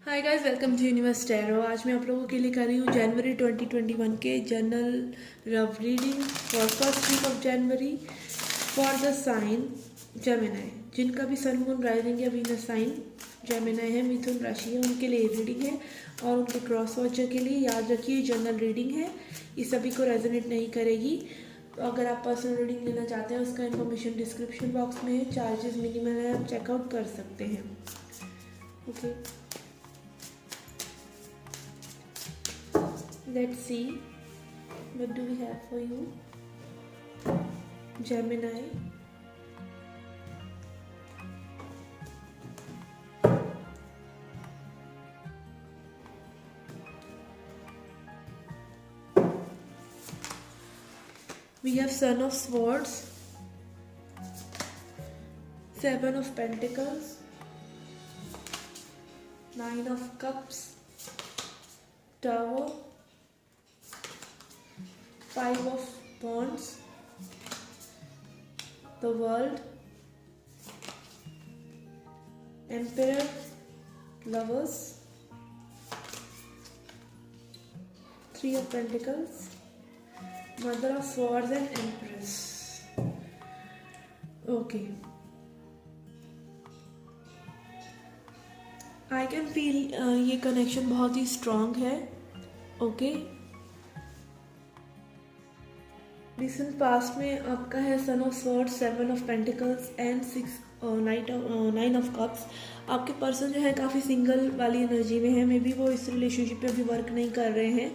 Hi guys, welcome to universe tarot. आज मैं आप लोगों के लिए कर रही हूँ जनवरी 2021 के जनरल रव reading for first week of January for the sign Gemini. जिनका भी सन मून राइजिंग या वीनस साइन जेमिनी है, मिथुन राशि है, उनके लिए रीडिंग है। और उनके क्रॉस वॉचर के लिए याद रखिए जनरल रीडिंग है, ये सभी को रेजोनेट नहीं करेगी। तो अगर आप पर्सनल रीडिंग लेना चाहते हैं उसका इन्फॉर्मेशन डिस्क्रिप्शन बॉक्स में है। चार्जेस मिनिमल है, आप चेकआउट कर सकते हैं। Okay, let's see what do we have for you, Gemini. We have Son of Swords, Seven of Pentacles, Nine of Cups, Tower, Five of Wands, the World, Emperor, Lovers, Three of Pentacles, Mother of Swords and Empress. Okay, I can feel ये connection बहुत ही strong है। Okay, recent past में आपका है son of swords, seven of pentacles and nine of cups. आपके person जो है काफ़ी सिंगल वाली एनर्जी में है। मे बी वो इस रिलेशनशिप पे अभी वर्क नहीं कर रहे हैं,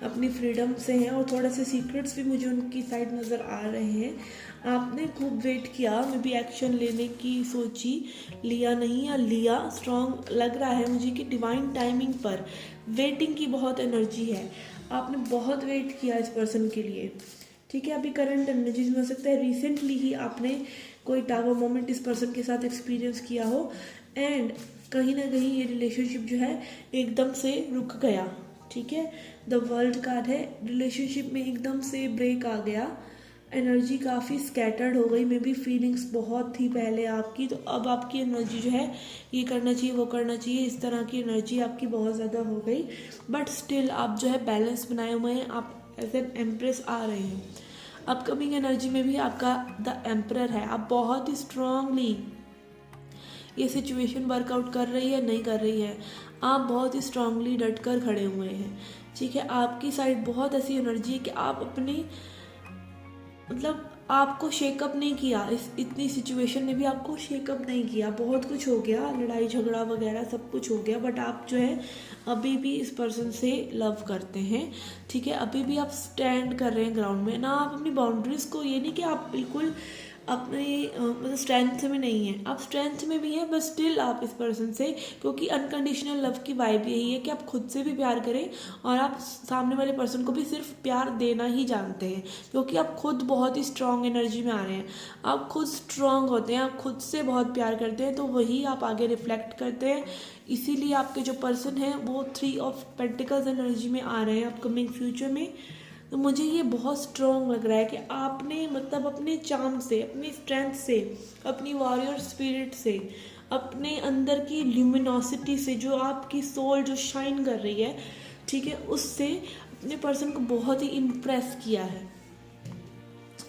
अपनी फ्रीडम से हैं और थोड़ा से सीक्रेट्स भी मुझे उनकी साइड नज़र आ रहे हैं। आपने खूब वेट किया, मे बी एक्शन लेने की सोची, लिया नहीं या लिया। स्ट्रॉन्ग लग रहा है मुझे कि डिवाइन टाइमिंग पर वेटिंग की बहुत एनर्जी है। आपने बहुत वेट किया इस पर्सन के लिए। ठीक है, अभी करंट एनर्जीज में हो सकता है रिसेंटली ही आपने कोई टावर मोमेंट इस पर्सन के साथ एक्सपीरियंस किया हो एंड कहीं ना कहीं ये रिलेशनशिप जो है एकदम से रुक गया। ठीक है, द वर्ल्ड कार्ड है, रिलेशनशिप में एकदम से ब्रेक आ गया, एनर्जी काफ़ी स्कैटर्ड हो गई। मे बी फीलिंग्स बहुत थी पहले आपकी, तो अब आपकी एनर्जी जो है ये करना चाहिए वो करना चाहिए, इस तरह की एनर्जी आपकी बहुत ज़्यादा हो गई। बट स्टिल आप जो है बैलेंस बनाए हुए हैं, आप एज एन एम्प्रेस आ रहे हैं। अपकमिंग एनर्जी में भी आपका द एम्परर है। आप बहुत ही स्ट्रांगली ये सिचुएशन वर्कआउट कर रही है नहीं कर रही है, आप बहुत ही स्ट्रांगली डट कर खड़े हुए हैं। ठीक है, आपकी साइड बहुत ऐसी एनर्जी है कि आप अपनी मतलब आपको शेकअप नहीं किया, इस इतनी सिचुएशन ने भी आपको शेकअप नहीं किया। बहुत कुछ हो गया, लड़ाई झगड़ा वगैरह सब कुछ हो गया, बट आप जो है अभी भी इस पर्सन से लव करते हैं। ठीक है, अभी भी आप स्टैंड कर रहे हैं ग्राउंड में ना। आप अपनी बाउंड्रीज को, ये नहीं कि आप बिल्कुल अपने मतलब स्ट्रेंथ में नहीं है, आप स्ट्रेंथ में भी हैं, बट स्टिल आप इस पर्सन से, क्योंकि अनकंडीशनल लव की वाइब यही है कि आप खुद से भी प्यार करें और आप सामने वाले पर्सन को भी सिर्फ प्यार देना ही जानते हैं, क्योंकि आप खुद बहुत ही स्ट्रांग एनर्जी में आ रहे हैं। आप खुद स्ट्रांग होते हैं, आप खुद से बहुत प्यार करते हैं, तो वही आप आगे रिफ्लेक्ट करते हैं। इसीलिए आपके जो पर्सन हैं वो थ्री ऑफ पेंटिकल्स एनर्जी में आ रहे हैं अपकमिंग फ्यूचर में। तो मुझे ये बहुत स्ट्रॉन्ग लग रहा है कि आपने मतलब अपने चार्म से, अपनी स्ट्रेंथ से, अपनी वॉरियर स्पिरिट से, अपने अंदर की ल्यूमिनोसिटी से, जो आपकी सोल जो शाइन कर रही है, ठीक है, उससे अपने पर्सन को बहुत ही इम्प्रेस किया है।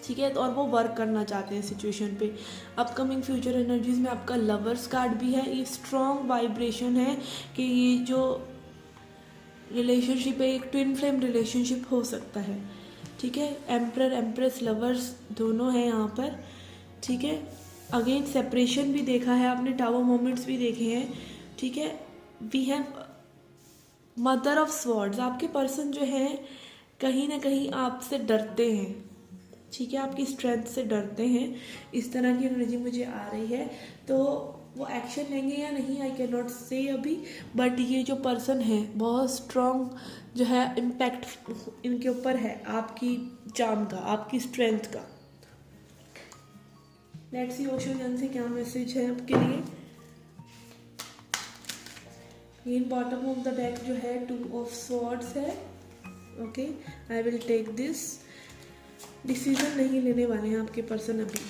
ठीक है, तो और वो वर्क करना चाहते हैं सिचुएशन पे। अपकमिंग फ्यूचर एनर्जीज में आपका लवर्स कार्ड भी है। ये स्ट्रॉन्ग वाइब्रेशन है कि ये जो रिलेशनशिप है एक ट्विन फ्लेम रिलेशनशिप हो सकता है। ठीक है, एम्परर एम्प्रेस लवर्स दोनों हैं यहाँ पर। ठीक है, अगेन सेपरेशन भी देखा है आपने, टावर मोमेंट्स भी देखे हैं। ठीक है, we have mother of swords. आपके पर्सन जो है कहीं ना कहीं आपसे डरते हैं। ठीक है, आपकी स्ट्रेंथ से डरते हैं, इस तरह की एनर्जी मुझे आ रही है। तो वो एक्शन लेंगे या नहीं आई कैन नॉट से अभी, बट ये जो पर्सन है बहुत स्ट्रॉन्ग जो है इम्पैक्ट इनके ऊपर है, आपकी चार्म का, आपकी स्ट्रेंथ का। लेट्स सी ओशो जन से क्या मैसेज है आपके लिए। ये बॉटम ऑफ द डेक जो है टू ऑफ स्वॉर्ड्स है। Okay, I will take this. Decision नहीं लेने वाले हैं आपके पर्सन अभी।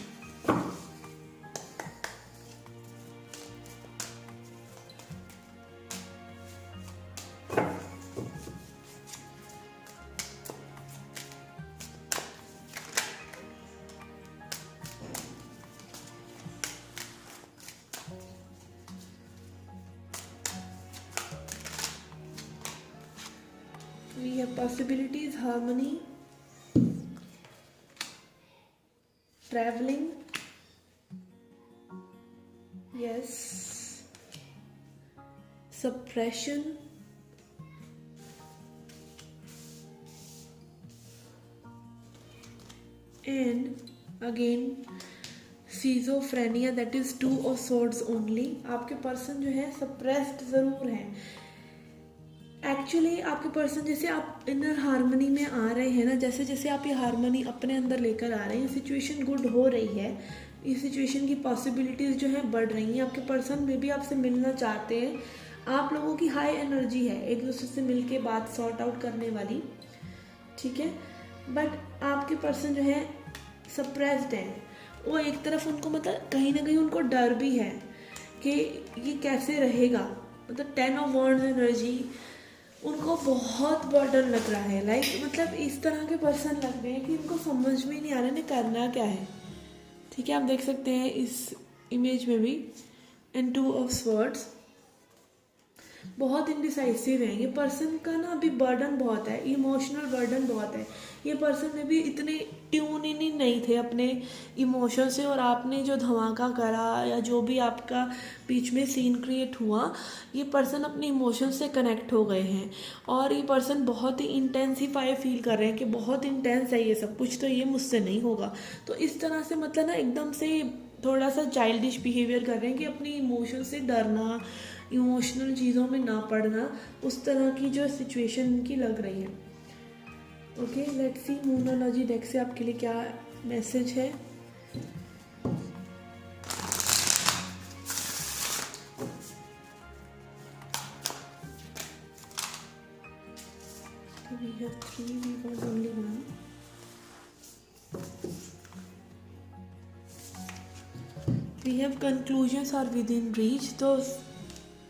We have possibilities, harmony, traveling, yes, suppression, and again schizophrenia, that is 2 of swords only. आपके पर्सन जो है सप्रेस्ड ज़रूर है एक्चुअली। आपके पर्सन जैसे आप इनर हार्मनी में आ रहे हैं ना, जैसे जैसे आप ये हार्मनी अपने अंदर लेकर आ रहे हैं, सिचुएशन गुड हो रही है, इस सिचुएशन की पॉसिबिलिटीज़ जो है बढ़ रही हैं। आपके पर्सन में भी आपसे मिलना चाहते हैं, आप लोगों की हाई एनर्जी है एक दूसरे से मिल के बात सॉर्ट आउट करने वाली, ठीक है। बट आपके पर्सन जो है सप्रेस्ड हैं, वो एक तरफ उनको मतलब कहीं ना कहीं उनको डर भी है कि ये कैसे रहेगा, मतलब 10 ऑफ वॉन्ड्स एनर्जी उनको बहुत बर्डन लग रहा है। लाइक मतलब इस तरह के पर्सन लग रहे हैं कि उनको समझ में नहीं आ रहा है करना क्या है, ठीक है। आप देख सकते हैं इस इमेज में भी एंड 2 ऑफ स्वॉर्ड्स, बहुत इनडिसाइसिव है ये पर्सन का ना, अभी बर्डन बहुत है, इमोशनल बर्डन बहुत है। ये पर्सन में भी इतने ट्यून इन ही नहीं थे अपने इमोशन से, और आपने जो धमाका करा या जो भी आपका बीच में सीन क्रिएट हुआ, ये पर्सन अपने इमोशन से कनेक्ट हो गए हैं, और ये पर्सन बहुत ही इंटेंसिफाई फील कर रहे हैं कि बहुत इंटेंस है ये सब कुछ, तो ये मुझसे नहीं होगा। तो इस तरह से मतलब ना एकदम से थोड़ा सा चाइल्डिश बिहेवियर कर रहे हैं कि अपनी इमोशन से डरना, इमोशनल चीज़ों में ना पड़ना, उस तरह की जो सिचुएशन इनकी लग रही है। ओके, लेट्स सी मूनोलॉजी डेक से आपके लिए क्या मैसेज है। We have 3, we want only 1. We have conclusions are within reach, तो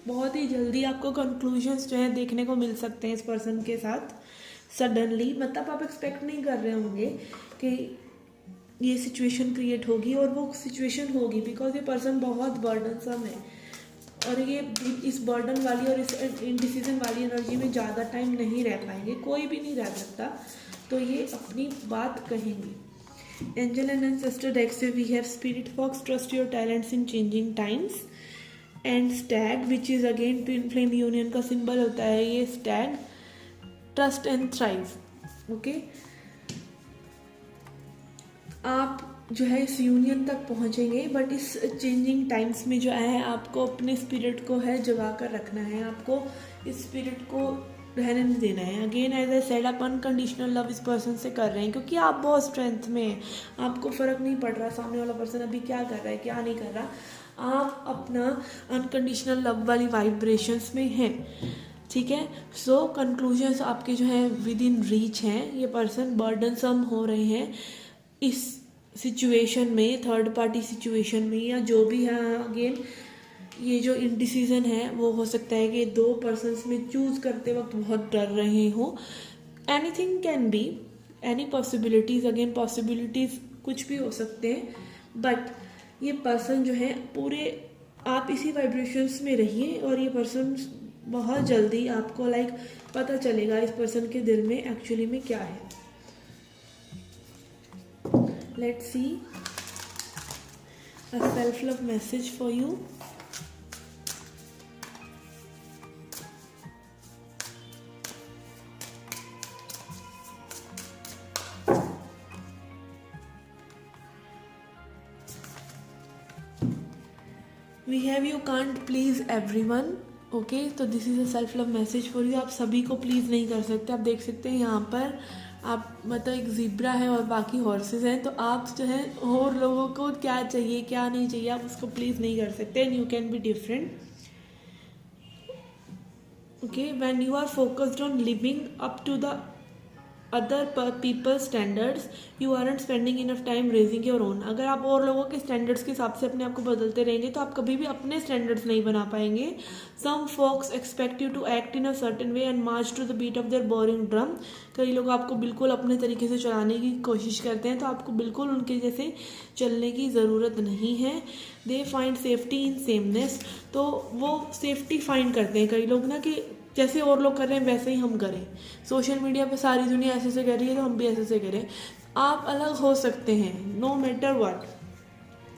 बहुत ही जल्दी आपको कंक्लूजन्स जो है देखने को मिल सकते हैं इस पर्सन के साथ सडनली। मतलब आप एक्सपेक्ट नहीं कर रहे होंगे कि ये सिचुएशन क्रिएट होगी, और वो सिचुएशन होगी बिकॉज ये पर्सन बहुत बर्डनसम है, और ये इस बर्डन वाली और इस इनडिसीजन वाली एनर्जी में ज़्यादा टाइम नहीं रह पाएंगे, कोई भी नहीं रह सकता, तो ये अपनी बात कहेंगे। एंजल एंड एंसेस्टर डेक से we have spirit fox, trust your talents in changing times, and stag which is again twin flame union का सिंबल होता है ये stag, trust and thrive. Okay, आप जो है इस यूनियन तक पहुंचेंगे, बट इस चेंजिंग टाइम्स में जो है आपको अपने स्पिरिट को है जगा कर रखना है, आपको इस स्पिरिट को रहने नहीं देना है। अगेन एज आई सेड, आप अनकंडीशनल लव इस पर्सन से कर रहे हैं क्योंकि आप बहुत स्ट्रेंथ में हैं, आपको फ़र्क नहीं पड़ रहा सामने वाला पर्सन अभी क्या कर रहा है क्या नहीं कर रहा, आप अपना अनकंडीशनल लव वाली वाइब्रेशंस में हैं, ठीक है। सो कंक्लूजन्स आपके जो है विद इन रीच हैं। ये पर्सन बर्डनसम हो रहे हैं इस सिचुएशन में, थर्ड पार्टी सिचुएशन में, या जो भी है। अगेन ये जो इनडिसीजन है वो हो सकता है कि 2 पर्सन्स में चूज़ करते वक्त बहुत डर रहे हो। Anything can be, any possibilities, again possibilities कुछ भी हो सकते हैं, बट ये पर्सन जो है पूरे आप इसी वाइब्रेशंस में रहिए, और ये पर्सन बहुत जल्दी आपको पता चलेगा इस पर्सन के दिल में एक्चुअली में क्या है। Let's see a self love message for you. We have you can't please everyone. Okay, तो this is a self love message for you. आप सभी को प्लीज़ नहीं कर सकते। आप देख सकते हैं यहाँ पर आप मतलब एक ज़ीब्रा है और बाकी हॉर्सेस हैं, तो आप जो है और लोगों को क्या चाहिए क्या नहीं चाहिए आप उसको प्लीज़ नहीं कर सकते। And you can be different. Okay, when you are focused on living up to the other people standards, you aren't spending enough time raising your own. अगर आप और लोगों के स्टैंडर्ड्स के हिसाब से अपने आप को बदलते रहेंगे तो आप कभी भी अपने स्टैंडर्ड्स नहीं बना पाएंगे। Some folks expect you to act in a certain way and march to the beat of their boring drum. कई लोग आपको बिल्कुल अपने तरीके से चलाने की कोशिश करते हैं, तो आपको बिल्कुल उनके जैसे चलने की ज़रूरत नहीं है। They find safety in sameness. तो वो सेफ्टी फाइंड करते हैं कई लोग ना, कि जैसे और लोग कर रहे हैं वैसे ही हम करें। सोशल मीडिया पे सारी दुनिया ऐसे से कर रही है तो हम भी ऐसे से करें। आप अलग हो सकते हैं नो मैटर व्हाट,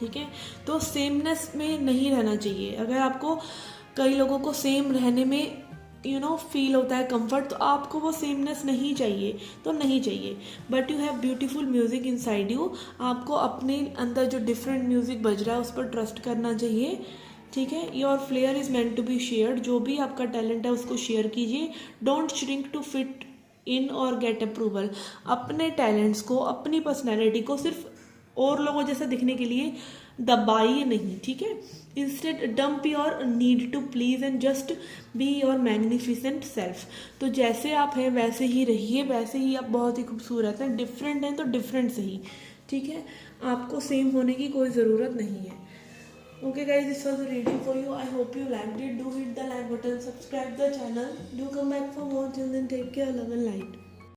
ठीक है। तो सेमनेस में नहीं रहना चाहिए। अगर आपको कई लोगों को सेम रहने में फील होता है कंफर्ट, तो आपको वो सेमनेस नहीं चाहिए तो नहीं चाहिए। But you have beautiful music in side you. आपको अपने अंदर जो डिफरेंट म्यूजिक बज रहा है उस पर ट्रस्ट करना चाहिए, ठीक है। Your flair is meant to be shared. जो भी आपका टैलेंट है उसको शेयर कीजिए। Don't shrink to fit in और गेट अप्रूवल। अपने टैलेंट्स को, अपनी पर्सनैलिटी को सिर्फ और लोगों जैसा दिखने के लिए दबाइए नहीं, ठीक है। Instead dump your need to please and just be your magnificent self. तो जैसे आप हैं वैसे ही रहिए, वैसे ही आप बहुत ही खूबसूरत हैं। डिफरेंट हैं तो डिफरेंट सही, ठीक है। आपको सेम होने की कोई ज़रूरत नहीं है। Okay guys, this was a reading for you. I hope you liked it. Do hit the like button, subscribe the channel. Do come back for more. Till then, take care, love and light.